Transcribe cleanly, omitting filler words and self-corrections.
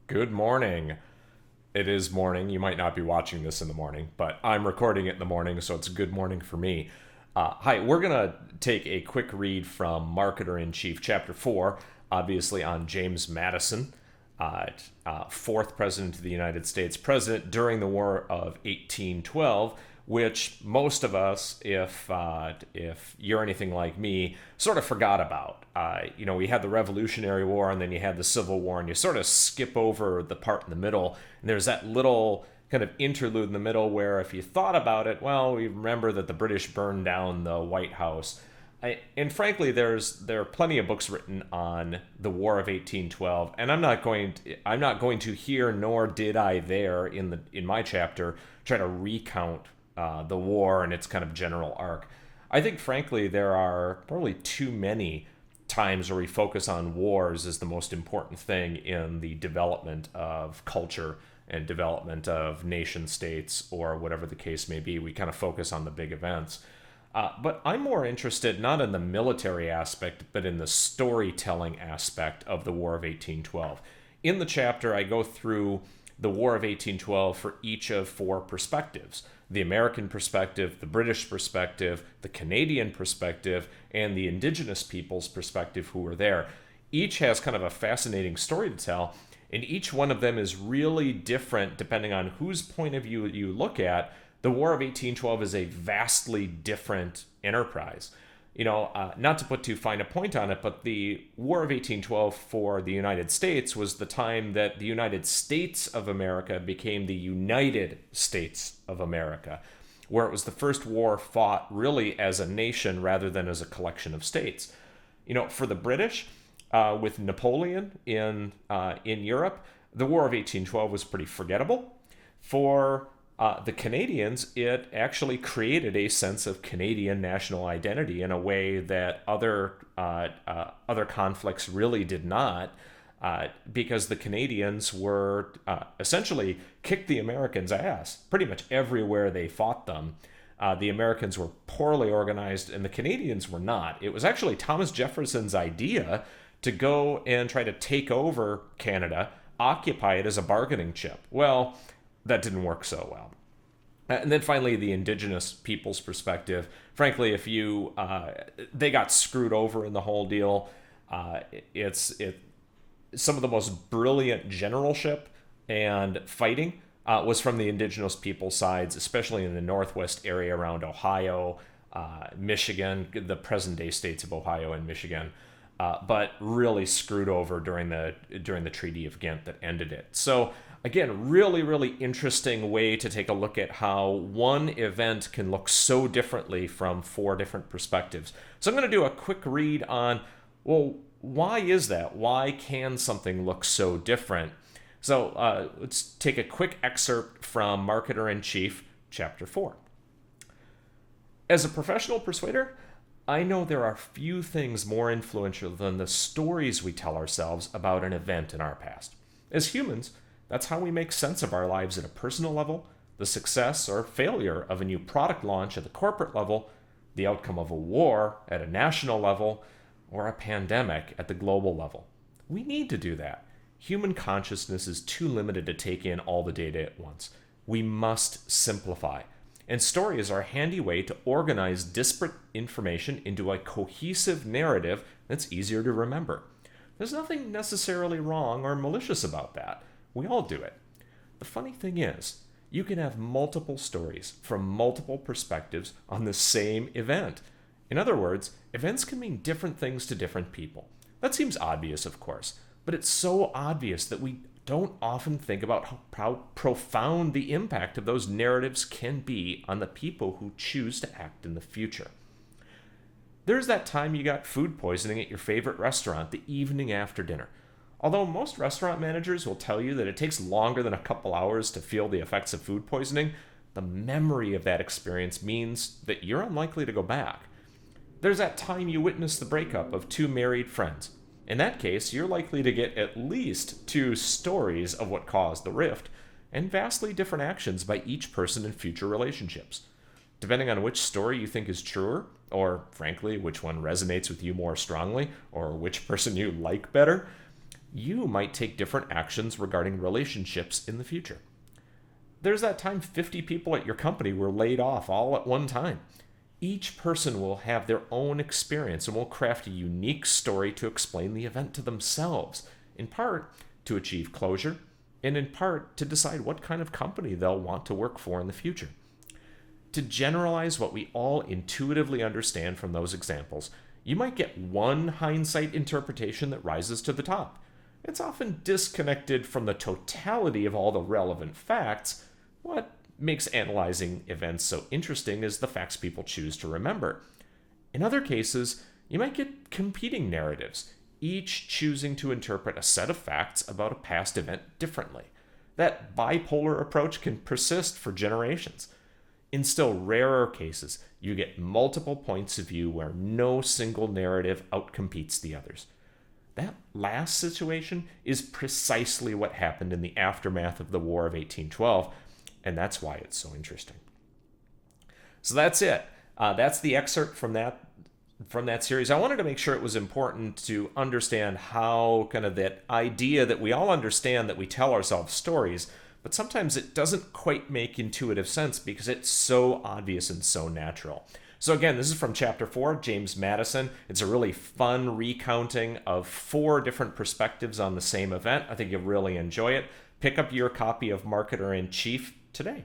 Good morning. It is morning. You might not be watching this in the morning, but I'm recording it in the morning, so it's a good morning for me. Hi, we're going to take a quick read from Marketer in Chief, Chapter 4, obviously on James Madison, fourth President of the United States, President during the War of 1812, which most of us, if you're anything like me, sort of forgot about. We had the Revolutionary War, and then you had the Civil War, and you sort of skip over the part in the middle. And there's that little kind of interlude in the middle where, if you thought about it, well, we remember that the British burned down the White House. And frankly, there are plenty of books written on the War of 1812, and I'm not going to here, nor did I there in my chapter, try to recount the war and its kind of general arc. I think, frankly, there are probably too many times where we focus on wars as the most important thing in the development of culture and development of nation states, or whatever the case may be. We kind of focus on the big events. But I'm more interested not in the military aspect, but in the storytelling aspect of the War of 1812. In the chapter, I go through the War of 1812 for each of four perspectives: the American perspective, the British perspective, the Canadian perspective, and the Indigenous people's perspective who were there. Each has kind of a fascinating story to tell, and each one of them is really different depending on whose point of view you look at. The War of 1812 is a vastly different enterprise. Not to put too fine a point on it, but the War of 1812 for the United States was the time that the United States of America became the United States of America, where it was the first war fought really as a nation rather than as a collection of states. For the British, with Napoleon in Europe, the War of 1812 was pretty forgettable. For the Canadians, it actually created a sense of Canadian national identity in a way that other conflicts really did not, because the Canadians were essentially kicked the Americans' ass pretty much everywhere they fought them. The Americans were poorly organized, and the Canadians were not. It was actually Thomas Jefferson's idea to go and try to take over Canada, occupy it as a bargaining chip. Well, that didn't work so well. And then finally, the Indigenous people's perspective. Frankly, they got screwed over in the whole deal. Some of the most brilliant generalship and fighting was from the Indigenous people sides, especially in the Northwest area around Ohio, Michigan, the present-day states of Ohio and Michigan. But really screwed over during the Treaty of Ghent that ended it. So again, really, really interesting way to take a look at how one event can look so differently from four different perspectives. So I'm going to do a quick read on, well, why is that? Why can something look so different? So let's take a quick excerpt from Marketer in Chief, Chapter 4. As a professional persuader, I know there are few things more influential than the stories we tell ourselves about an event in our past. As humans, that's how we make sense of our lives at a personal level, the success or failure of a new product launch at the corporate level, the outcome of a war at a national level, or a pandemic at the global level. We need to do that. Human consciousness is too limited to take in all the data at once. We must simplify. And stories are a handy way to organize disparate information into a cohesive narrative that's easier to remember. There's nothing necessarily wrong or malicious about that. We all do it. The funny thing is, you can have multiple stories from multiple perspectives on the same event. In other words, events can mean different things to different people. That seems obvious, of course, but it's so obvious that we don't often think about how profound the impact of those narratives can be on the people who choose to act in the future. There's that time you got food poisoning at your favorite restaurant the evening after dinner. Although most restaurant managers will tell you that it takes longer than a couple hours to feel the effects of food poisoning, the memory of that experience means that you're unlikely to go back. There's that time you witness the breakup of two married friends. In that case, you're likely to get at least two stories of what caused the rift, and vastly different actions by each person in future relationships. Depending on which story you think is truer, or frankly, which one resonates with you more strongly, or which person you like better, you might take different actions regarding relationships in the future. There's that time 50 people at your company were laid off all at one time. Each person will have their own experience and will craft a unique story to explain the event to themselves, in part to achieve closure, and in part to decide what kind of company they'll want to work for in the future. To generalize what we all intuitively understand from those examples, you might get one hindsight interpretation that rises to the top. It's often disconnected from the totality of all the relevant facts. What makes analyzing events so interesting is the facts people choose to remember. In other cases, you might get competing narratives, each choosing to interpret a set of facts about a past event differently. That bipolar approach can persist for generations. In still rarer cases, you get multiple points of view where no single narrative outcompetes the others. That last situation is precisely what happened in the aftermath of the War of 1812, and that's why it's so interesting. So that's it. That's the excerpt from that series. I wanted to make sure it was important to understand how kind of that idea that we all understand that we tell ourselves stories, but sometimes it doesn't quite make intuitive sense because it's so obvious and so natural. So again, this is from chapter 4, James Madison. It's a really fun recounting of 4 different perspectives on the same event. I think you'll really enjoy it. Pick up your copy of Marketer in Chief today.